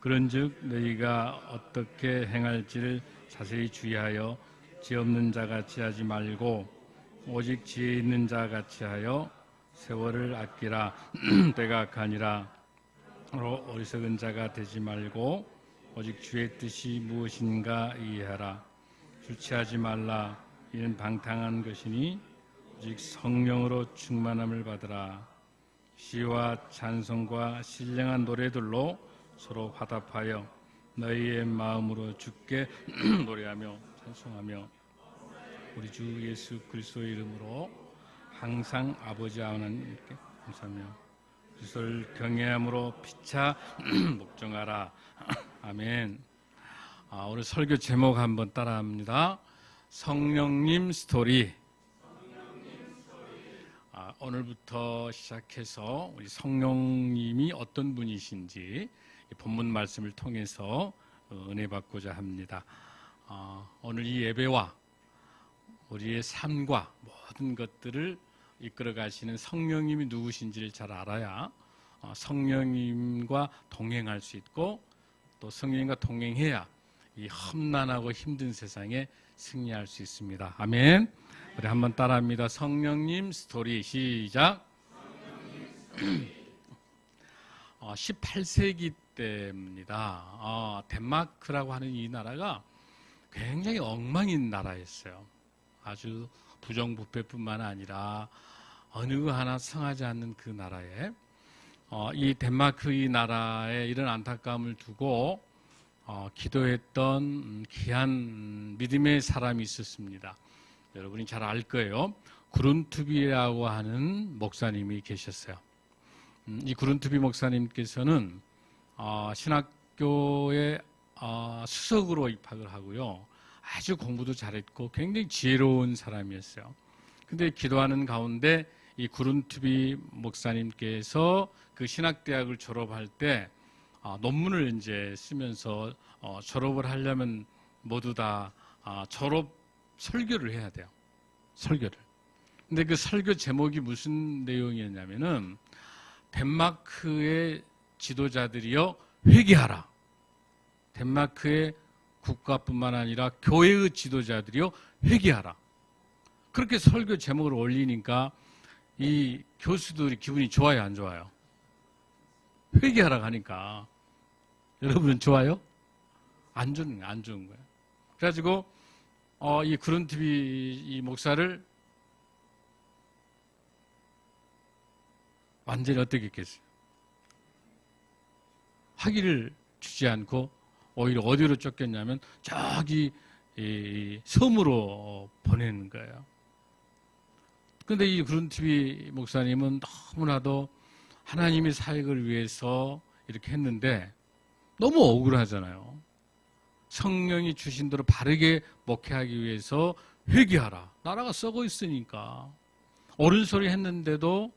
그런즉 너희가 어떻게 행할지를 자세히 주의하여 지혜 없는 자같이 하지 말고 오직 지혜 있는 자같이 하여 세월을 아끼라. 때가 악하니라. 어리석은 자가 되지 말고 오직 주의 뜻이 무엇인가 이해하라. 술 취하지 말라. 이는 방탕한 것이니 오직 성령으로 충만함을 받으라. 시와 찬송과 신령한 노래들로 서로 화답하여 너희의 마음으로 주께 노래하며 찬송하며 우리 주 예수 그리스도의 이름으로 항상 아버지 하나님께 감사하며 그리스도를 경외함으로 피차 목정하라. 아멘. 오늘 설교 제목 한번 따라합니다. 성령님 스토리. 오늘부터 시작해서 우리 성령님이 어떤 분이신지 본문 말씀을 통해서 은혜 받고자 합니다. 오늘 이 예배와 우리의 삶과 모든 것들을 이끌어 가시는 성령님이 누구신지를 잘 알아야 성령님과 동행할 수 있고 또 성령님과 동행해야 이 험난하고 힘든 세상에 승리할 수 있습니다. 아멘. 우리 한번 따라합니다. 성령님 스토리 시작. 18세기 때입니다. 덴마크라고 하는 이 나라가 굉장히 엉망인 나라였어요. 아주 부정부패뿐만 아니라 어느 하나 성하지 않는 그 나라에 이 덴마크 이 나라에 이런 안타까움을 두고 기도했던 귀한 믿음의 사람이 있었습니다. 여러분이 잘 알 거예요. 그룬투비라고 하는 목사님이 계셨어요. 이 그룬투비 목사님께서는 신학교에 수석으로 입학을 하고요. 아주 공부도 잘했고 굉장히 지혜로운 사람이었어요. 근데 기도하는 가운데 이 그룬투비 목사님께서 그 신학대학을 졸업할 때 논문을 이제 쓰면서 졸업을 하려면 모두 다 졸업 설교를 해야 돼요. 설교를. 근데 그 설교 제목이 무슨 내용이었냐면은 덴마크의 지도자들이여 회개하라. 덴마크의 국가뿐만 아니라 교회의 지도자들이여 회개하라. 그렇게 설교 제목을 올리니까 이 교수들이 기분이 좋아요, 안 좋아요? 회개하라고 하니까 여러분은 좋아요? 안 좋은 거예요. 그래가지고 이 그룬투비 이 목사를 완전히 어떻게 했겠어요? 학위를 주지 않고 오히려 어디로 쫓겼냐면 저기 섬으로 보내는 거예요. 그런데 이 그룬투비 목사님은 너무나도 하나님의 사역을 위해서 이렇게 했는데 너무 억울하잖아요. 성령이 주신 대로 바르게 목회하기 위해서 회개하라. 나라가 썩어 있으니까. 옳은 소리 했는데도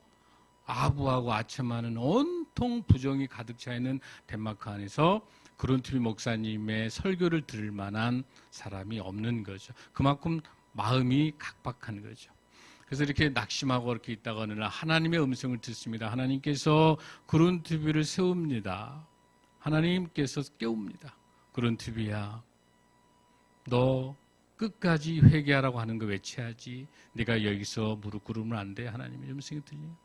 아부하고 아첨하는 온통 부정이 가득 차 있는 덴마크 안에서 그룬투비 목사님의 설교를 들을 만한 사람이 없는 거죠. 그만큼 마음이 각박한 거죠. 그래서 이렇게 낙심하고 이렇게 있다가 어느 날 하나님의 음성을 듣습니다. 하나님께서 그룬투비를 세웁니다. 하나님께서 깨웁니다. 그룬투비야, 너 끝까지 회개하라고 하는 거 외쳐야지. 네가 여기서 무릎 꿇으면 안 돼. 하나님의 음성이 들려요.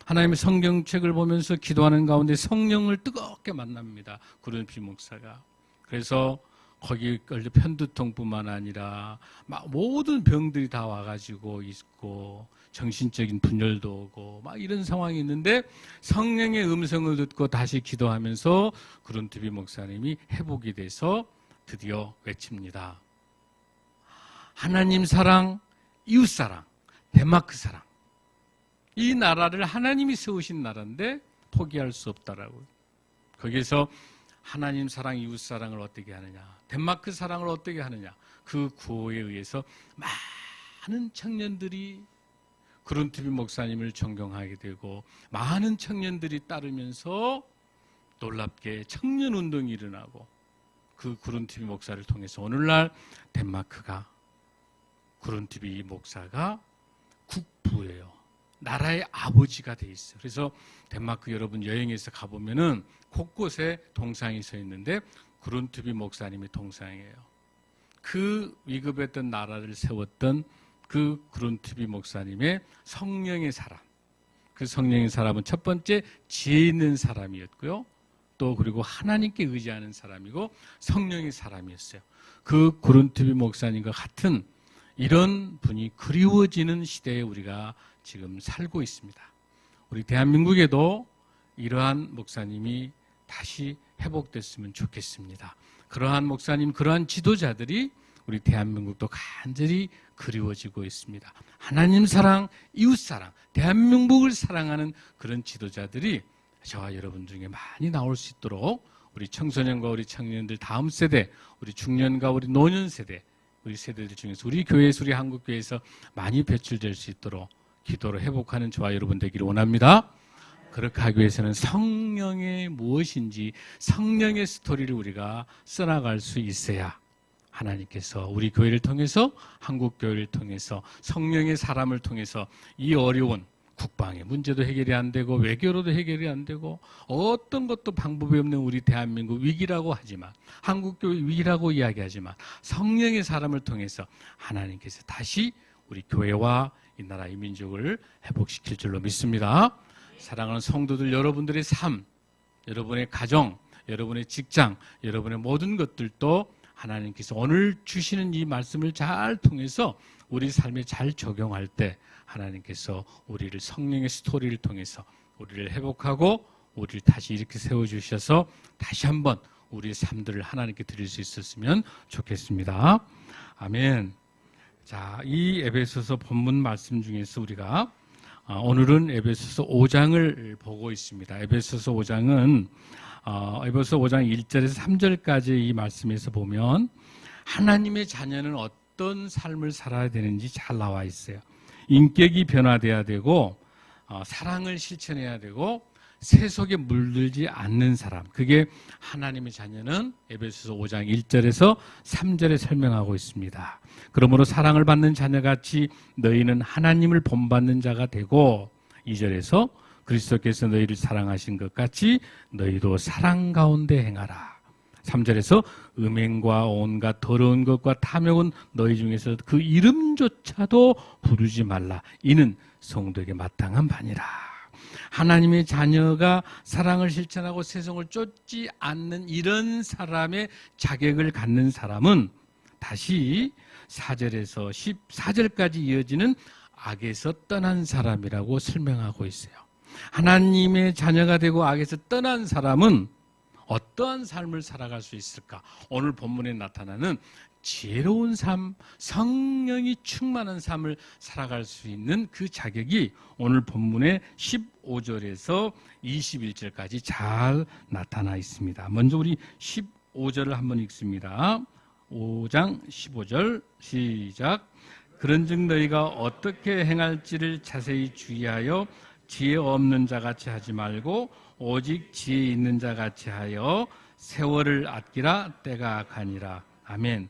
하나님의 성경책을 보면서 기도하는 가운데 성령을 뜨겁게 만납니다. 그룬투비 목사가. 그래서 거기 편두통뿐만 아니라 막 모든 병들이 다 와가지고 있고 정신적인 분열도 오고 막 이런 상황이 있는데 성령의 음성을 듣고 다시 기도하면서 그룬투비 목사님이 회복이 돼서 드디어 외칩니다. 하나님 사랑, 이웃 사랑, 덴마크 사랑. 이 나라를 하나님이 세우신 나라인데 포기할 수 없다라고. 거기에서 하나님 사랑, 이웃 사랑을 어떻게 하느냐, 덴마크 사랑을 어떻게 하느냐, 그 구호에 의해서 많은 청년들이 그룬투비 목사님을 존경하게 되고 많은 청년들이 따르면서 놀랍게 청년운동이 일어나고 그 그룬투비 목사를 통해서 오늘날 덴마크가 그룬투비 목사가 국부예요. 나라의 아버지가 돼 있어요. 그래서 덴마크 여러분 여행해서 가보면은 곳곳에 동상이 서 있는데 그룬트비 목사님의 동상이에요. 그 위급했던 나라를 세웠던 그 그룬트비 목사님의 성령의 사람. 그 성령의 사람은 첫 번째 지혜 있는 사람이었고요. 또 그리고 하나님께 의지하는 사람이고 성령의 사람이었어요. 그 그룬트비 목사님과 같은 이런 분이 그리워지는 시대에 우리가 지금 살고 있습니다. 우리 대한민국에도 이러한 목사님이 다시 회복됐으면 좋겠습니다. 그러한 목사님, 그러한 지도자들이 우리 대한민국도 간절히 그리워지고 있습니다. 하나님 사랑, 이웃 사랑, 대한민국을 사랑하는 그런 지도자들이 저와 여러분 중에 많이 나올 수 있도록 우리 청소년과 우리 청년들 다음 세대, 우리 중년과 우리 노년 세대, 우리 세대들 중에서 우리 교회에서 우리 한국교회에서 많이 배출될 수 있도록 기도로 회복하는 저와 여러분 되기를 원합니다. 그렇게 하기 위해서는 성령의 무엇인지 성령의 스토리를 우리가 써나갈 수 있어야 하나님께서 우리 교회를 통해서 한국교회를 통해서 성령의 사람을 통해서 이 어려운 국방의 문제도 해결이 안 되고 외교로도 해결이 안 되고 어떤 것도 방법이 없는 우리 대한민국 위기라고 하지만 한국교회 위기라고 이야기하지만 성령의 사람을 통해서 하나님께서 다시 우리 교회와 이 나라 이 민족을 회복시킬 줄로 믿습니다. 사랑하는 성도들, 여러분들의 삶, 여러분의 가정, 여러분의 직장, 여러분의 모든 것들도 하나님께서 오늘 주시는 이 말씀을 잘 통해서 우리 삶에 잘 적용할 때 하나님께서 우리를 성령의 스토리를 통해서 우리를 회복하고 우리를 다시 이렇게 세워주셔서 다시 한번 우리의 삶들을 하나님께 드릴 수 있었으면 좋겠습니다. 아멘. 자, 이 에베소서 본문 말씀 중에서 우리가 오늘은 에베소서 5장을 보고 있습니다. 에베소서 5장은 에베소서 5장 1절에서 3절까지 이 말씀에서 보면 하나님의 자녀는 어떤 삶을 살아야 되는지 잘 나와 있어요. 인격이 변화돼야 되고 사랑을 실천해야 되고 세속에 물들지 않는 사람, 그게 하나님의 자녀는 에베소서 5장 1절에서 3절에 설명하고 있습니다. 그러므로 사랑을 받는 자녀같이 너희는 하나님을 본받는 자가 되고 2절에서 그리스도께서 너희를 사랑하신 것 같이 너희도 사랑 가운데 행하라. 3절에서 음행과 온갖 더러운 것과 탐욕은 너희 중에서 그 이름조차도 부르지 말라. 이는 성도에게 마땅한 바니라. 하나님의 자녀가 사랑을 실천하고 세상을 쫓지 않는 이런 사람의 자격을 갖는 사람은 다시 4절에서 14절까지 이어지는 악에서 떠난 사람이라고 설명하고 있어요. 하나님의 자녀가 되고 악에서 떠난 사람은 어떠한 삶을 살아갈 수 있을까? 오늘 본문에 나타나는 지혜로운 삶, 성령이 충만한 삶을 살아갈 수 있는 그 자격이 오늘 본문의 15절에서 21절까지 잘 나타나 있습니다. 먼저 우리 15절을 한번 읽습니다. 5장 15절 시작. 그런즉 너희가 어떻게 행할지를 자세히 주의하여 지혜 없는 자같이 하지 말고 오직 지혜 있는 자같이 하여 세월을 아끼라. 때가 가니라. 아멘.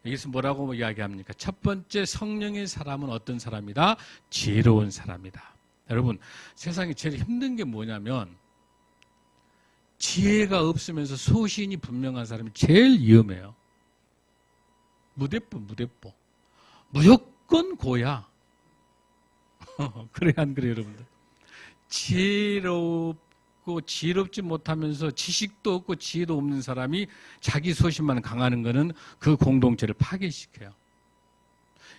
여기서 뭐라고 이야기합니까? 첫 번째, 성령의 사람은 어떤 사람이다? 지혜로운 사람이다. 여러분, 세상에 제일 힘든 게 뭐냐면 지혜가 없으면서 소신이 분명한 사람이 제일 위험해요. 무대뽀. 무조건 고야. 그래 안 그래요, 여러분들? 지혜롭지 못하면서 지식도 없고 지혜도 없는 사람이 자기 소신만 강하는 것은 그 공동체를 파괴시켜요.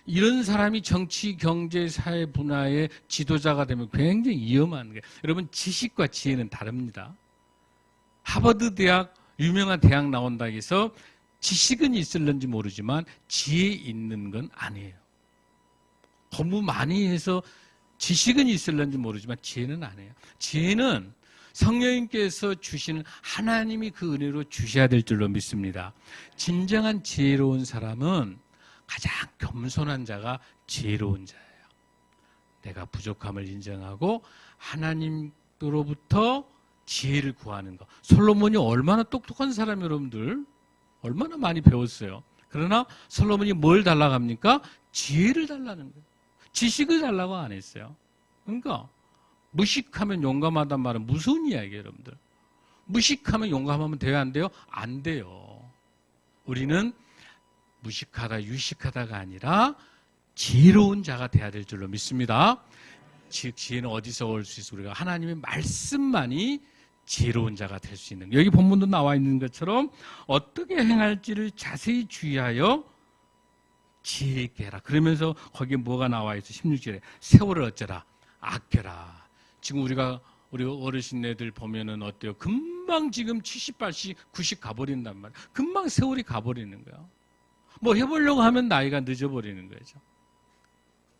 이런 사람이 정치, 경제, 사회 분야의 지도자가 되면 굉장히 위험한 거예요. 여러분, 지식과 지혜는 다릅니다. 하버드 대학, 유명한 대학 나온다 해서 지식은 있을는지 모르지만 지혜 있는 건 아니에요. 공부 많이 해서 지식은 있을는지 모르지만 지혜는 아니에요. 지혜는 성령님께서 주시는 하나님이 그 은혜로 주셔야 될 줄로 믿습니다. 진정한 지혜로운 사람은 가장 겸손한 자가 지혜로운 자예요. 내가 부족함을 인정하고 하나님으로부터 지혜를 구하는 것. 솔로몬이 얼마나 똑똑한 사람이에요, 여러분들. 얼마나 많이 배웠어요. 그러나 솔로몬이 뭘 달라고 합니까? 지혜를 달라는 거예요. 지식을 달라고 안 했어요. 그러니까 무식하면 용감하단 말은 무서운 이야기예요, 여러분들. 무식하면 용감하면 돼요, 안 돼요? 안 돼요. 우리는 무식하다, 유식하다가 아니라 지혜로운 자가 돼야 될 줄로 믿습니다. 즉 지혜는 어디서 올 수 있어? 우리가 하나님의 말씀만이 지혜로운 자가 될 수 있는. 여기 본문도 나와 있는 것처럼 어떻게 행할지를 자세히 주의하여 지혜 있게 해라. 그러면서 거기에 뭐가 나와 있어? 16절에 세월을 어쩌라? 아껴라. 지금 우리 어르신네들 보면은 어때요? 금방 지금 70, 80, 90 가버린단 말이야. 금방 세월이 가버리는 거야. 뭐 해보려고 하면 나이가 늦어버리는 거죠.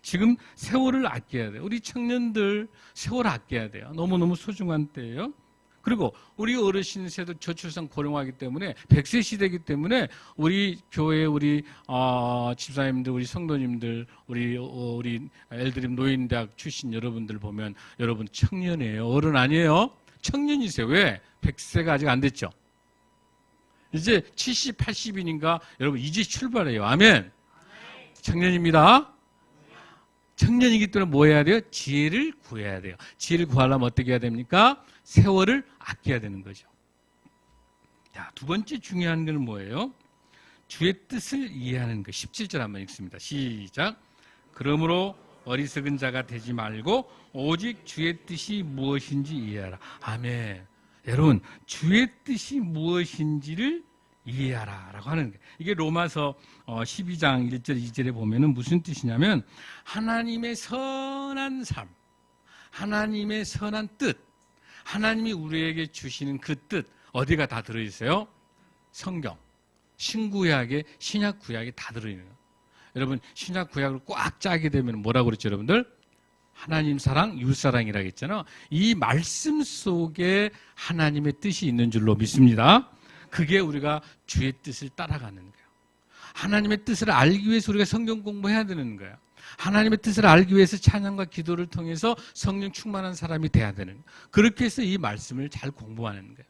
지금 세월을 아껴야 돼요. 우리 청년들 세월 아껴야 돼요. 너무너무 소중한 때예요. 그리고 우리 어르신 세대 저출산 고령화이기 때문에 100세 시대이기 때문에 우리 교회 우리 집사님들 우리 성도님들 우리 엘드림 노인대학 출신 여러분들 보면 여러분 청년이에요. 어른 아니에요. 청년이세요. 왜? 100세가 아직 안 됐죠. 이제 70, 80인인가 여러분 이제 출발해요. 아멘. 청년입니다. 청년이기 때문에 뭐 해야 돼요? 지혜를 구해야 돼요. 지혜를 구하려면 어떻게 해야 됩니까? 세월을 아껴야 되는 거죠. 자, 두 번째 중요한 건 뭐예요? 주의 뜻을 이해하는 것. 17절 한번 읽습니다. 시작. 그러므로 어리석은 자가 되지 말고 오직 주의 뜻이 무엇인지 이해하라. 아멘. 여러분, 주의 뜻이 무엇인지를 이해하라 라고 하는 거예요. 이게 로마서 12장 1절 2절에 보면은 무슨 뜻이냐면 하나님의 선한 삶, 하나님의 선한 뜻, 하나님이 우리에게 주시는 그 뜻 어디가 다 들어있어요? 성경, 신구약에 신약 구약에 다 들어있는 거예요. 여러분 신약 구약을 꽉 짜게 되면 뭐라고 그랬죠 여러분들? 하나님 사랑, 이웃사랑이라고 했잖아요. 이 말씀 속에 하나님의 뜻이 있는 줄로 믿습니다. 그게 우리가 주의 뜻을 따라가는 거예요. 하나님의 뜻을 알기 위해서 우리가 성경 공부해야 되는 거예요. 하나님의 뜻을 알기 위해서 찬양과 기도를 통해서 성령 충만한 사람이 돼야 되는 거예요. 그렇게 해서 이 말씀을 잘 공부하는 거예요.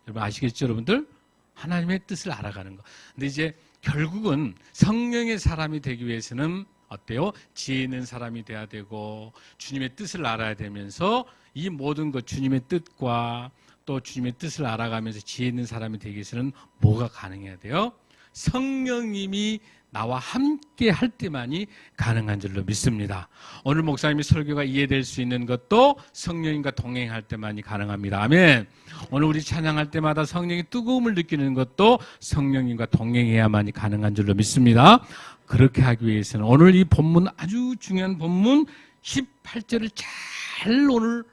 여러분 아시겠죠 여러분들? 하나님의 뜻을 알아가는 거. 근데 이제 결국은 성령의 사람이 되기 위해서는 어때요? 지혜 있는 사람이 돼야 되고 주님의 뜻을 알아야 되면서 이 모든 것 주님의 뜻과 또 주님의 뜻을 알아가면서 지혜 있는 사람이 되기 위해서는 뭐가 가능해야 돼요? 성령님이 나와 함께 할 때만이 가능한 줄로 믿습니다. 오늘 목사님이 설교가 이해될 수 있는 것도 성령님과 동행할 때만이 가능합니다. 아멘. 오늘 우리 찬양할 때마다 성령의 뜨거움을 느끼는 것도 성령님과 동행해야만이 가능한 줄로 믿습니다. 그렇게 하기 위해서는 오늘 이 본문 아주 중요한 본문 18절을 잘 오늘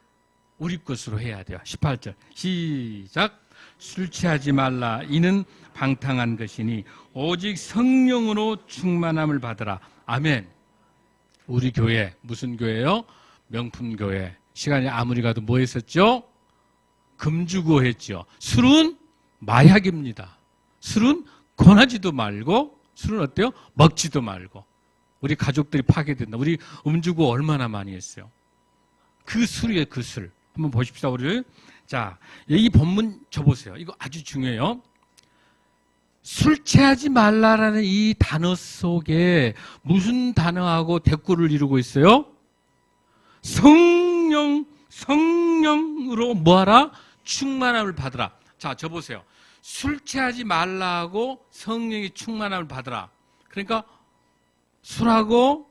우리 것으로 해야 돼요. 18절 시작. 술 취하지 말라. 이는 방탕한 것이니 오직 성령으로 충만함을 받으라. 아멘. 우리 교회 무슨 교회요? 명품교회. 시간이 아무리 가도 뭐 했었죠? 금주고 했죠. 술은 마약입니다. 술은 권하지도 말고 술은 어때요? 먹지도 말고. 우리 가족들이 파괴된다. 우리 음주고 얼마나 많이 했어요. 그 술이에요. 그 술. 한번 보십시오. 우리. 자, 이 본문 줘보세요. 이거 아주 중요해요. 술 취하지 말라라는 이 단어 속에 무슨 단어하고 대꾸를 이루고 있어요? 성령으로 뭐하라? 충만함을 받으라. 자, 줘보세요. 술 취하지 말라고 성령이 충만함을 받으라. 그러니까 술하고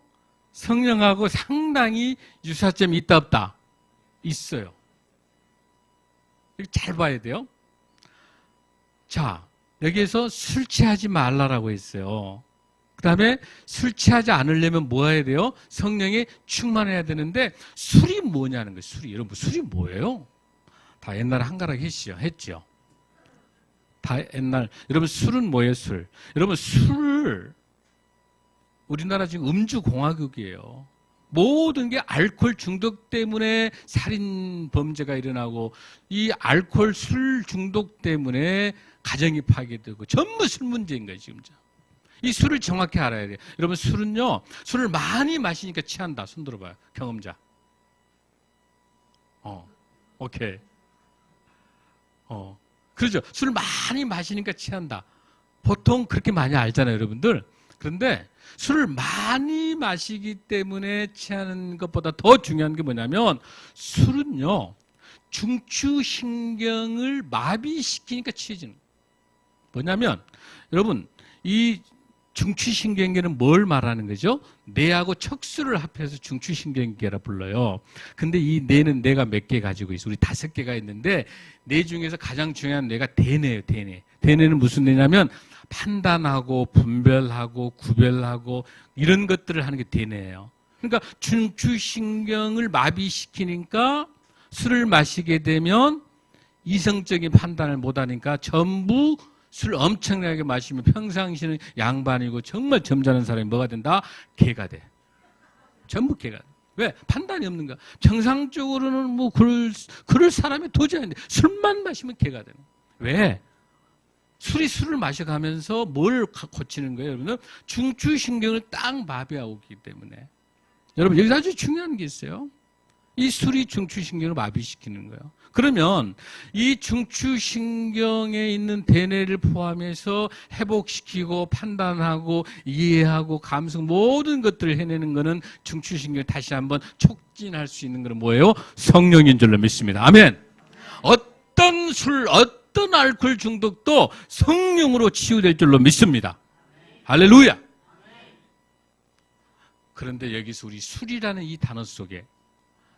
성령하고 상당히 유사점이 있다 없다? 있어요. 잘 봐야 돼요. 자, 여기에서 술 취하지 말라라고 했어요. 그 다음에 술 취하지 않으려면 뭐 해야 돼요? 성령에 충만해야 되는데 술이 뭐냐는 거예요. 술이. 여러분 술이 뭐예요? 다 옛날에 한가락 했죠. 다 옛날. 여러분 술은 뭐예요? 술. 여러분 술 우리나라 지금 음주공화국이에요. 모든 게 알코올 중독 때문에 살인 범죄가 일어나고 이 알코올 술 중독 때문에 가정이 파괴되고 전부 술 문제인 거예요 지금. 이 술을 정확히 알아야 돼요. 여러분 술은요, 술을 많이 마시니까 취한다. 손 들어봐요. 경험자. 오케이. 그렇죠. 술을 많이 마시니까 취한다. 보통 그렇게 많이 알잖아요 여러분들. 그런데 술을 많이 마시기 때문에 취하는 것보다 더 중요한 게 뭐냐면 술은요, 중추신경을 마비시키니까 취해지는 거예요. 뭐냐면 여러분, 이 중추신경계는 뭘 말하는 거죠? 뇌하고 척수를 합해서 중추신경계라 불러요. 근데 이 뇌는 뇌가 몇 개 가지고 있어요? 우리 5개가 있는데 뇌 중에서 가장 중요한 뇌가 대뇌예요. 대뇌. 대뇌는 무슨 뇌냐면 판단하고 분별하고 구별하고 이런 것들을 하는 게 대뇌예요. 그러니까 중추신경을 마비시키니까 술을 마시게 되면 이성적인 판단을 못하니까 전부 술 엄청나게 마시면 평상시는 양반이고 정말 점잖은 사람이 뭐가 된다? 개가 돼. 전부 개가 돼. 왜? 판단이 없는 거야. 정상적으로는 뭐 그럴 사람이 도저히 안 돼. 술만 마시면 개가 되는 거야. 왜? 술을 마셔가면서 뭘 고치는 거예요? 여러분은 중추신경을 딱 마비하고 있기 때문에. 여러분 여기서 아주 중요한 게 있어요. 이 술이 중추신경을 마비시키는 거예요. 그러면 이 중추신경에 있는 대뇌를 포함해서 회복시키고 판단하고 이해하고 감성 모든 것들을 해내는 것은 중추신경을 다시 한번 촉진할 수 있는 것은 뭐예요? 성령인 줄로 믿습니다. 아멘. 어떤 술, 어떤 알코올 중독도 성령으로 치유될 줄로 믿습니다. 할렐루야. 그런데 여기서 우리 술이라는 이 단어 속에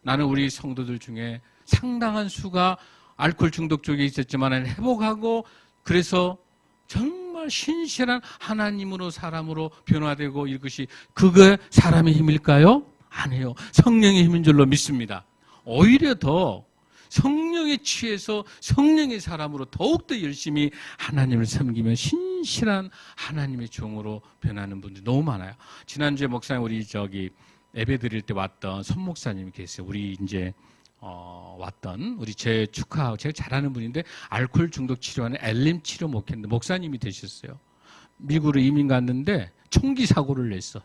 나는 우리 성도들 중에 상당한 수가 알코올 중독 쪽에 있었지만 회복하고 그래서 정말 신실한 하나님으로 사람으로 변화되고 이것이 그게 사람의 힘일까요? 아니에요. 성령의 힘인 줄로 믿습니다. 오히려 더 성령에 취해서 성령의 사람으로 더욱더 열심히 하나님을 섬기면 신실한 하나님의 종으로 변하는 분들이 너무 많아요. 지난주에 목사님 우리 예배 드릴 때 왔던 손 목사님이 계세요. 우리 이제 왔던 우리 제 축하하고 제가 잘하는 분인데 알코올 중독 치료하는 엘림 치료 목사님이 되셨어요. 미국으로 이민 갔는데 총기 사고를 냈어.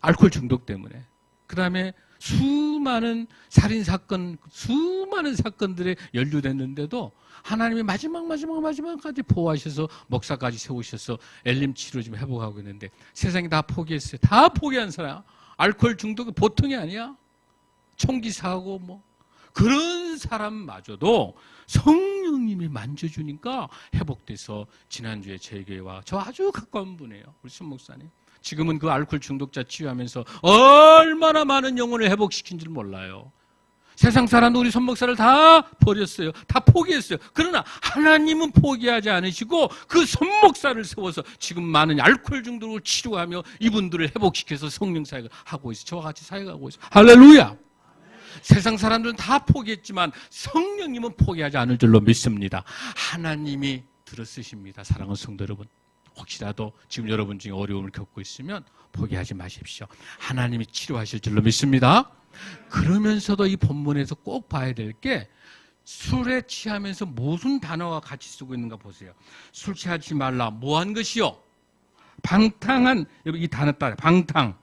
알코올 중독 때문에. 그다음에 수많은 살인 사건, 수많은 사건들에 연루됐는데도 하나님이 마지막까지 보호하셔서 목사까지 세우셔서 엘림 치료 좀 회복하고 있는데 세상이 다 포기했어요. 다 포기한 사람. 알코올 중독이 보통이 아니야. 총기 사고 뭐 그런 사람마저도 성령님이 만져주니까 회복돼서 지난주에 제 교회와 저 아주 가까운 분이에요. 우리 손 목사님. 지금은 그 알코올 중독자 치유하면서 얼마나 많은 영혼을 회복시킨 줄 몰라요. 세상 사람도 우리 손 목사를 다 버렸어요. 다 포기했어요. 그러나 하나님은 포기하지 않으시고 그 손 목사를 세워서 지금 많은 알코올 중독을 치료하며 이분들을 회복시켜서 성령 사역을 하고 있어요. 저와 같이 사역하고 있어요. 할렐루야. 세상 사람들은 다 포기했지만 성령님은 포기하지 않을 줄로 믿습니다. 하나님이 들어쓰십니다. 사랑하는 성도 여러분. 혹시라도 지금 여러분 중에 어려움을 겪고 있으면 포기하지 마십시오. 하나님이 치료하실 줄로 믿습니다. 그러면서도 이 본문에서 꼭 봐야 될 게 술에 취하면서 무슨 단어가 같이 쓰고 있는가 보세요. 술 취하지 말라. 뭐한 것이요? 방탕한, 여러분 이 단어 따라 방탕.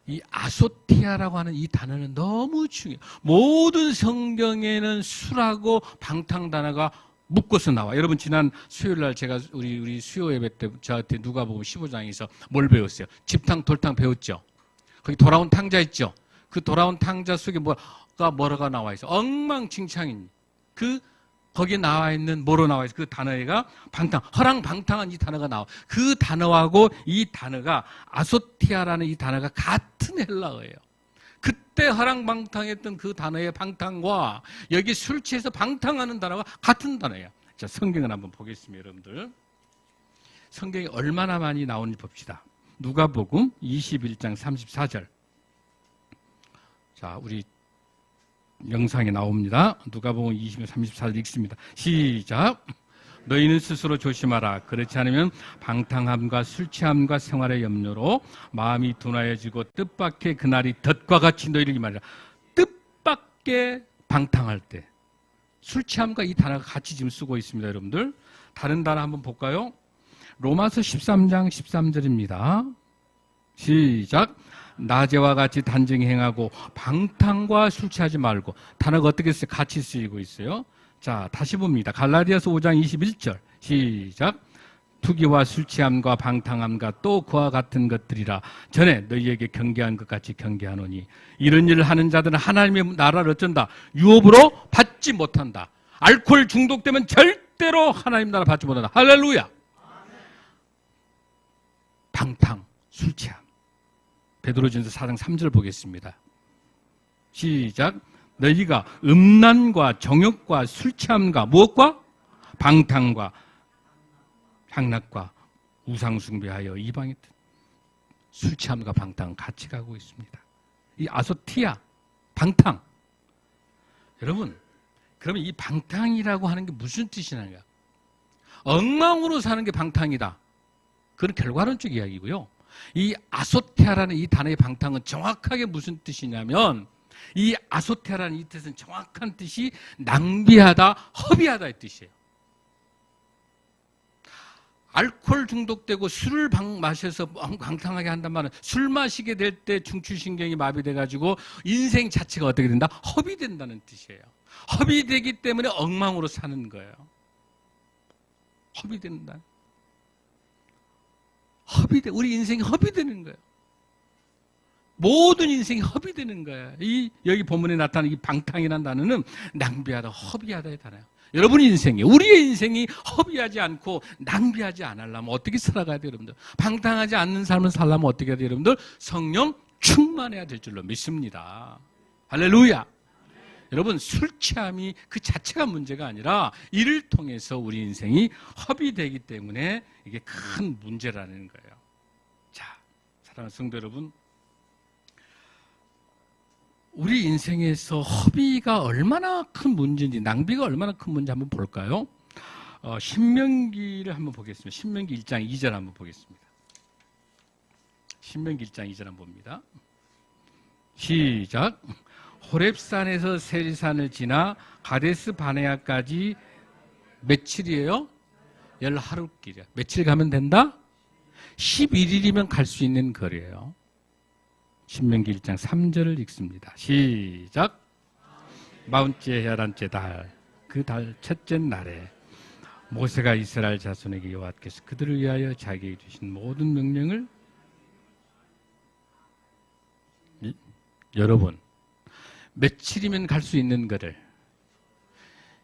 이 아소티아라고 하는 이 단어는 너무 중요해요. 모든 성경에는 술하고 방탕 단어가 묶어서 나와. 여러분 지난 수요일 날 제가 우리 수요 예배 때 저한테 누가복음 15장에서 뭘 배웠어요? 집탕 돌탕 배웠죠. 거기 돌아온 탕자 있죠. 그 돌아온 탕자 속에 뭐가 나와 있어? 엉망진창인 거기에 나와 있는 뭐로 나와 있어? 그 단어가 방탕, 허랑방탕한 이 단어가 나와. 그 단어하고 이 단어가 아소티아라는 이 단어가 같은 헬라어예요. 그때 허랑방탕했던 그 단어의 방탕과 여기 술 취해서 방탕하는 단어가 같은 단어예요. 자, 성경을 한번 보겠습니다, 여러분들. 성경이 얼마나 많이 나오는지 봅시다. 누가복음 21장 34절. 자, 우리 영상에 나옵니다. 누가복음 20장 34절 읽습니다. 시작. 너희는 스스로 조심하라. 그렇지 않으면 방탕함과 술 취함과 생활의 염려로 마음이 둔하여지고 뜻밖의 그날이 덫과 같이 너희를 임하리라. 뜻밖의 방탕할 때 술 취함과 이 단어가 같이 지금 쓰고 있습니다. 여러분들 다른 단어 한번 볼까요? 로마서 13장 13절입니다. 시작. 낮에와 같이 단정히 행하고 방탕과 술 취하지 말고. 단어가 어떻게 쓰여? 같이 쓰이고 있어요. 자, 다시 봅니다. 갈라디아서 5장 21절. 시작. 투기와 술취함과 방탕함과 또 그와 같은 것들이라 전에 너희에게 경계한 것 같이 경계하노니 이런 일을 하는 자들은 하나님의 나라를 어쩐다? 유업으로 받지 못한다. 알코올 중독되면 절대로 하나님 나라 받지 못한다. 할렐루야. 방탕, 술취함. 베드로전서 4장 3절 보겠습니다. 시작. 너희가 음란과 정욕과 술취함과 무엇과? 방탕과 향락과 우상숭배하여 이방에 술취함과 방탕 같이 가고 있습니다. 이 아소티아, 방탕. 여러분, 그러면 이 방탕이라고 하는 게 무슨 뜻이냐면 엉망으로 사는 게 방탕이다. 그건 결과론적 이야기고요. 이 아소테아라는 이 단어의 방탕은 정확하게 무슨 뜻이냐면 이 아소테아라는 이 뜻은 정확한 뜻이 낭비하다, 허비하다 의 뜻이에요. 알코올 중독되고 술을 마셔서 방탕하게 한단 말은 술 마시게 될 때 중추신경이 마비돼가지고 인생 자체가 어떻게 된다? 허비된다는 뜻이에요. 허비되기 때문에 엉망으로 사는 거예요. 허비된다. 우리 인생이 허비되는 거예요. 모든 인생이 허비되는 거예요. 여기 본문에 나타나는 이 방탕이라는 단어는 낭비하다, 허비하다의 단어예요. 여러분의 인생이, 우리의 인생이 허비하지 않고 낭비하지 않으려면 어떻게 살아가야 돼요, 여러분들? 방탕하지 않는 삶을 살려면 어떻게 해야 돼요, 여러분들? 성령 충만해야 될 줄로 믿습니다. 할렐루야. 여러분, 술 취함이 그 자체가 문제가 아니라 이를 통해서 우리 인생이 허비되기 때문에 이게 큰 문제라는 거예요. 자, 사랑하는 성도 여러분, 우리 인생에서 허비가 얼마나 큰 문제인지, 낭비가 얼마나 큰 문제인지 한번 볼까요? 신명기를 한번 보겠습니다. 신명기 1장 2절 한번 보겠습니다. 신명기 1장 2절 한번 봅니다. 시작. 호렙산에서 세리산을 지나 가데스 바네아까지 며칠이에요? 10하루길이야. 며칠 가면 된다? 11일이면 갈 수 있는 거리예요. 신명기 1장 3절을 읽습니다. 시작. 마흔째 열한째 달, 그 달 첫째 날에 모세가 이스라엘 자손에게 여호와께서 그들을 위하여 자기에게 주신 모든 명령을 여러분, 며칠이면 갈 수 있는 거를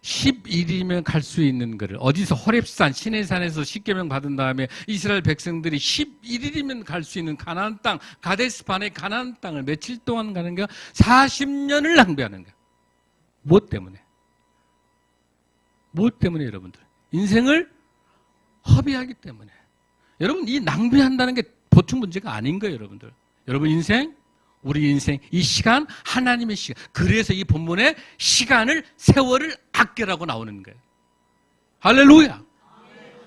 11일이면 갈 수 있는 거를 어디서 호렙산 시내산에서 십계명 받은 다음에 이스라엘 백성들이 11일이면 갈 수 있는 가나안 땅 가데스 바네 가나안 땅을 며칠 동안 가는 거야? 40년을 낭비하는 거야. 무엇 때문에? 무엇 때문에 여러분들? 인생을 허비하기 때문에. 여러분, 이 낭비한다는 게 보통 문제가 아닌 거예요, 여러분들. 여러분 인생, 우리 인생, 이 시간, 하나님의 시간. 그래서 이 본문에 시간을, 세월을 아껴라고 나오는 거예요. 할렐루야!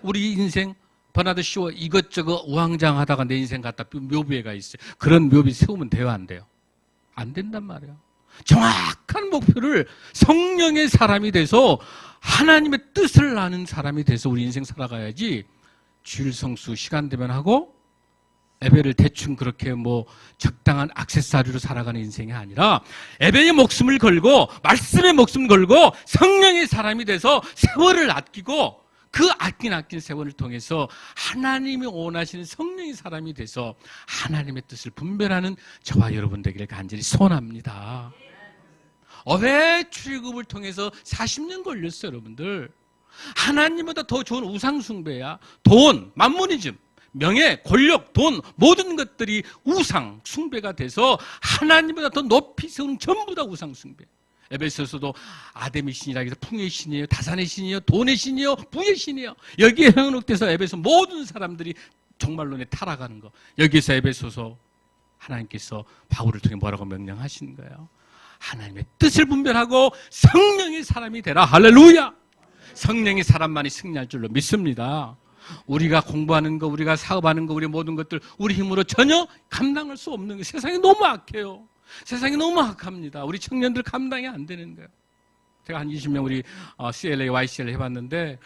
우리 인생, 버나드 쇼 이것저것 우왕좌왕하다가 내 인생 갖다 묘비에 가 있어요. 그런 묘비 세우면 돼요, 안 돼요? 안 된단 말이에요. 정확한 목표를 성령의 사람이 돼서 하나님의 뜻을 아는 사람이 돼서 우리 인생 살아가야지 주일 성수 시간 되면 하고 예배를 대충 그렇게 적당한 액세서리로 살아가는 인생이 아니라 예배의 목숨을 걸고 말씀의 목숨을 걸고 성령의 사람이 돼서 세월을 아끼고 그 아낀 세월을 통해서 하나님이 원하시는 성령의 사람이 돼서 하나님의 뜻을 분별하는 저와 여러분 되기를 간절히 소원합니다. 어회 출애굽을 통해서 40년 걸렸어요, 여러분들. 하나님보다 더 좋은 우상숭배야. 돈, 만모니즘, 명예, 권력, 돈, 모든 것들이 우상 숭배가 돼서 하나님보다 더 높이 세운 전부 다 우상 숭배. 에베소서도 아담의 신이라 해서 풍의 신이에요, 다산의 신이에요, 돈의 신이에요, 부의 신이에요. 여기에 현혹돼서 에베소 모든 사람들이 종말론에 타락하는 거. 여기서 에베소서 하나님께서 바울을 통해 뭐라고 명령하시는 거예요? 하나님의 뜻을 분별하고 성령의 사람이 되라. 할렐루야! 성령의 사람만이 승리할 줄로 믿습니다. 우리가 공부하는 거, 우리가 사업하는 거, 우리 모든 것들 우리 힘으로 전혀 감당할 수 없는 거. 세상이 너무 악해요. 세상이 너무 악합니다. 우리 청년들 감당이 안 되는 거예요. 제가 한 20명 우리 CLA, YCL 해봤는데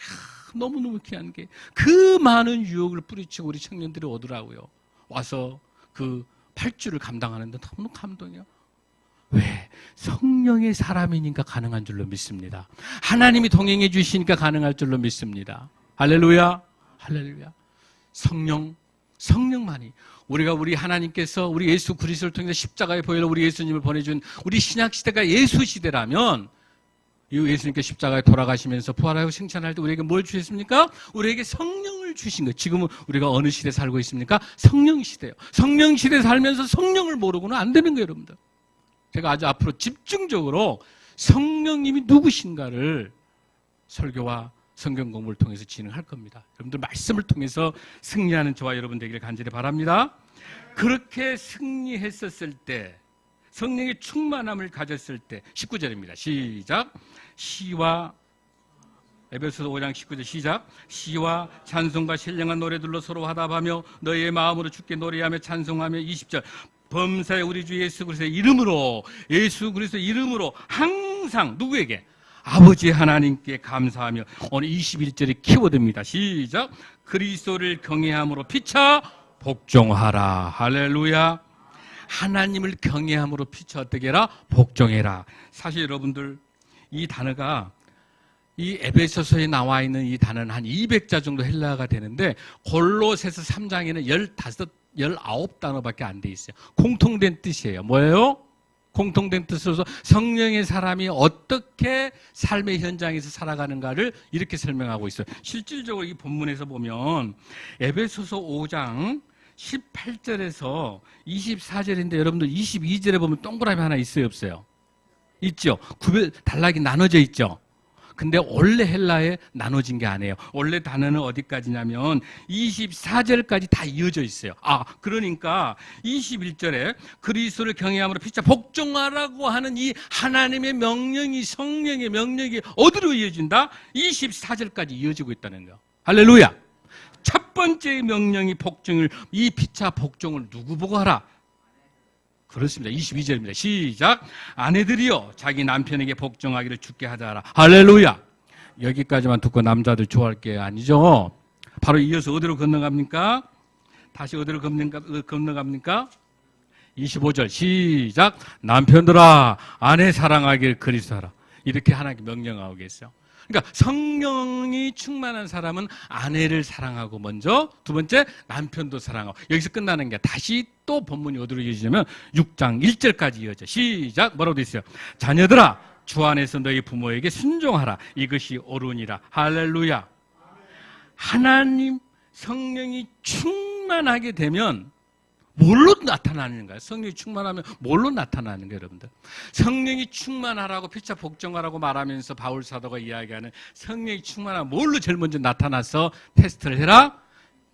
너무너무 귀한 게 그 많은 유혹을 뿌리치고 우리 청년들이 오더라고요. 와서 그 8주를 감당하는데 너무 감동이에요. 왜? 성령의 사람이니까 가능한 줄로 믿습니다. 하나님이 동행해 주시니까 가능할 줄로 믿습니다. 할렐루야! 할렐루야. 성령만이 우리 하나님께서 우리 예수 그리스도를 통해서 십자가의 보혈로 우리 예수님을 보내준 우리 신약시대가 예수시대라면 이 예수님께 십자가에 돌아가시면서 부활하고 생찬할 때 우리에게 뭘 주셨습니까? 우리에게 성령을 주신 거예요. 지금은 우리가 어느 시대에 살고 있습니까? 성령시대예요. 성령시대에 살면서 성령을 모르고는 안 되는 거예요, 여러분들. 제가 아주 앞으로 집중적으로 성령님이 누구신가를 설교와 성경 공부를 통해서 진행할 겁니다. 여러분들 말씀을 통해서 승리하는 저와 여러분 되기를 간절히 바랍니다. 그렇게 승리했었을 때, 성령의 충만함을 가졌을 때, 19절입니다. 시작. 에베소서 5장 19절 시작. 시와 찬송과 신령한 노래들로 서로 화답하며 너희의 마음으로 주께 노래하며 찬송하며 20절. 범사에 우리 주 예수 그리스도의 이름으로 항상 누구에게? 아버지 하나님께 감사하며, 오늘 21절의 키워드입니다. 시작. 그리스도를 경외함으로 피차 복종하라. 할렐루야. 하나님을 경외함으로 피차 어떻게 해라? 복종해라. 사실 여러분들 이 단어가 이 에베소서에 나와 있는 이 단어는 한 200자 정도 헬라어가 되는데 골로새서 3장에는 19단어밖에 안 돼 있어요. 공통된 뜻이에요. 뭐예요? 공통된 뜻으로서 성령의 사람이 어떻게 삶의 현장에서 살아가는가를 이렇게 설명하고 있어요. 실질적으로 이 본문에서 보면 에베소서 5장 18절에서 24절인데 여러분들 22절에 보면 동그라미 하나 있어요, 없어요? 있죠? 단락이 나눠져 있죠? 근데 원래 헬라에 나눠진 게 아니에요. 원래 단어는 어디까지냐면 24절까지 다 이어져 있어요. 그러니까 21절에 그리스도를 경외함으로 피차 복종하라고 하는 이 하나님의 명령이, 성령의 명령이 어디로 이어진다? 24절까지 이어지고 있다는 거예요. 할렐루야. 첫 번째 명령이 이 피차 복종을 누구 보고 하라? 그렇습니다. 22절입니다. 시작. 아내들이여 자기 남편에게 복종하기를 주께 하자라. 할렐루야. 여기까지만 듣고 남자들 좋아할 게 아니죠. 바로 이어서 어디로 건너갑니까? 다시 어디로 건너갑니까? 25절 시작. 남편들아 아내 사랑하기를 그리스도하라. 이렇게 하나님께 명령하고 계세요. 그러니까 성령이 충만한 사람은 아내를 사랑하고 먼저, 두 번째 남편도 사랑하고, 여기서 끝나는 게 다시 또 본문이 어디로 이어지냐면 6장 1절까지 이어져. 시작. 뭐라고 돼 있어요? 자녀들아 주 안에서 너희 부모에게 순종하라. 이것이 옳으니라. 할렐루야. 하나님 성령이 충만하게 되면 뭘로 나타나는가요? 성령이 충만하면 뭘로 나타나는 거예요, 여러분들? 성령이 충만하라고 피차 복종하라고 말하면서 바울 사도가 이야기하는 성령이 충만하면 뭘로 제일 먼저 나타나서 테스트를 해라?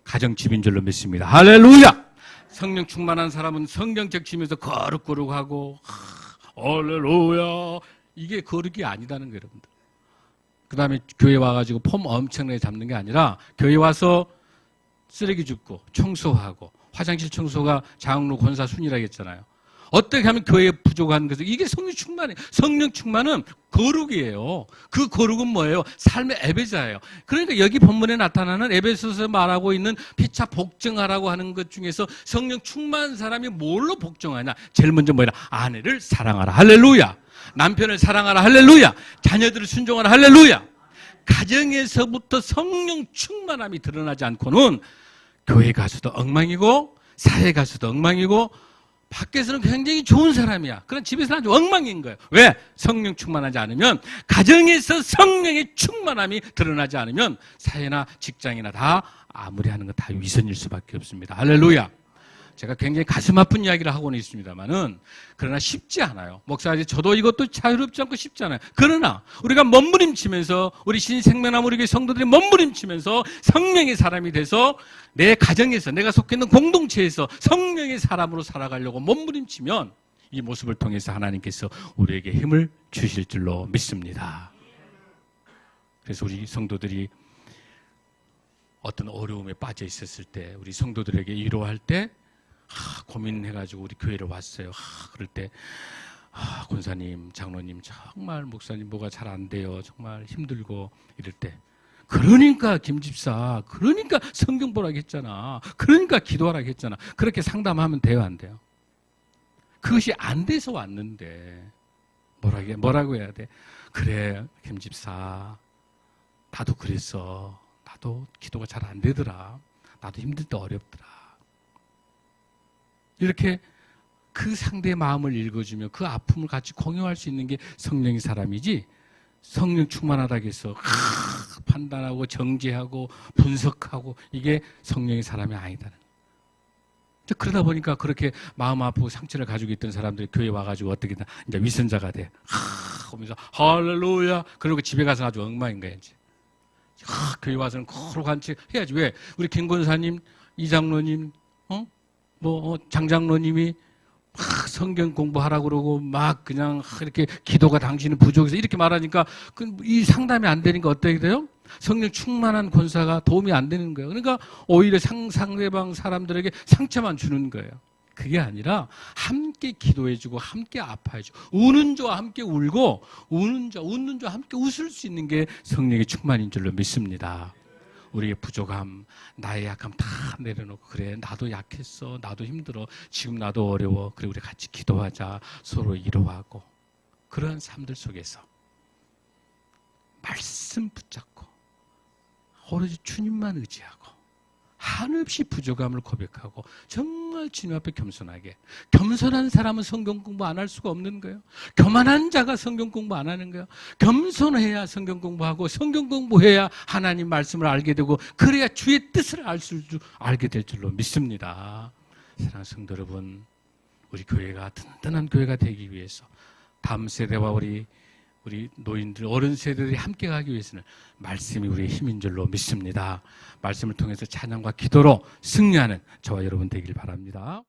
가정집인 줄로 믿습니다. 할렐루야! 성령 충만한 사람은 성경책 치면서 거룩거룩하고 할렐루야! 이게 거룩이 아니다는 거예요, 여러분들. 그 다음에 교회 와가지고 폼 엄청나게 잡는 게 아니라 교회 와서 쓰레기 줍고 청소하고 화장실 청소가 장로 권사 순이라고 했잖아요. 어떻게 하면 교회에 부족한 것을, 이게 성령 충만이에요. 성령 충만은 거룩이에요. 그 거룩은 뭐예요? 삶의 에베자예요. 그러니까 여기 본문에 나타나는 에베소서 말하고 있는 피차 복종하라고 하는 것 중에서 성령 충만한 사람이 뭘로 복종하냐? 제일 먼저 뭐라? 아내를 사랑하라. 할렐루야. 남편을 사랑하라. 할렐루야. 자녀들을 순종하라. 할렐루야. 가정에서부터 성령 충만함이 드러나지 않고는 교회 가서도 엉망이고 사회 가서도 엉망이고 밖에서는 굉장히 좋은 사람이야. 그런 집에서는 아주 엉망인 거예요. 왜? 성령 충만하지 않으면, 가정에서 성령의 충만함이 드러나지 않으면 사회나 직장이나 다 아무리 하는 거 다 위선일 수밖에 없습니다. 할렐루야. 제가 굉장히 가슴 아픈 이야기를 하고는 있습니다만은, 그러나 쉽지 않아요. 목사님, 저도 이것도 자유롭지 않고 쉽지 않아요. 그러나 우리가 몸부림치면서, 우리 신생명나무 우리 교회 성도들이 몸부림치면서 성령의 사람이 돼서 내 가정에서, 내가 속해 있는 공동체에서 성령의 사람으로 살아가려고 몸부림치면 이 모습을 통해서 하나님께서 우리에게 힘을 주실 줄로 믿습니다. 그래서 우리 성도들이 어떤 어려움에 빠져 있었을 때, 우리 성도들에게 위로할 때 고민해가지고 우리 교회를 왔어요. 그럴 때 권사님, 장로님, 정말 목사님 뭐가 잘 안 돼요. 정말 힘들고 이럴 때, 그러니까 김집사, 그러니까 성경 보라고 했잖아. 그러니까 기도하라고 했잖아. 그렇게 상담하면 돼요, 안 돼요? 그것이 안 돼서 왔는데 뭐라고 해야 돼? 그래 김집사, 나도 그랬어. 나도 나도 기도가 잘 안 되더라. 나도 힘들 때 어렵더라. 이렇게 그 상대의 마음을 읽어주며 그 아픔을 같이 공유할 수 있는 게 성령의 사람이지, 성령 충만하다고 해서 판단하고 정죄하고 분석하고 이게 성령의 사람이 아니다는. 그러다 보니까 그렇게 마음 아프고 상처를 가지고 있던 사람들이 교회 와가지고 어떻게 이제 위선자가 돼. 하면서 할렐루야. 그러고 집에 가서 아주 엉망인 거야 이제. 교회 와서는 거룩 한채 해야지. 왜? 우리 김 권사님, 이장로님, 장장로님이 막 성경 공부하라고 그러고 막 그냥 이렇게 기도가 당신은 부족해서 이렇게 말하니까 이 상담이 안 되니까 어떻게 돼요? 성령 충만한 권사가 도움이 안 되는 거예요. 그러니까 오히려 상대방 사람들에게 상처만 주는 거예요. 그게 아니라 함께 기도해주고 함께 아파해주고 우는 자와 함께 울고 웃는 자와 함께 웃을 수 있는 게 성령의 충만인 줄로 믿습니다. 우리의 부족함, 나의 약함 다 내려놓고 그래 나도 약했어, 나도 힘들어, 지금 나도 어려워, 그래 우리 같이 기도하자, 서로 위로하고 그런 삶들 속에서 말씀 붙잡고 오로지 주님만 의지하고 한없이 부족함을 고백하고 정말 주님 앞에 겸손하게. 겸손한 사람은 성경 공부 안 할 수가 없는 거예요. 교만한 자가 성경 공부 안 하는 거예요. 겸손해야 성경 공부하고 성경 공부해야 하나님 말씀을 알게 되고 그래야 주의 뜻을 알게 될 줄로 믿습니다. 사랑하는 성도 여러분, 우리 교회가 든든한 교회가 되기 위해서 다음 세대와 우리 노인들, 어른 세대들이 함께 가기 위해서는 말씀이 우리의 힘인 줄로 믿습니다. 말씀을 통해서 찬양과 기도로 승리하는 저와 여러분 되길 바랍니다.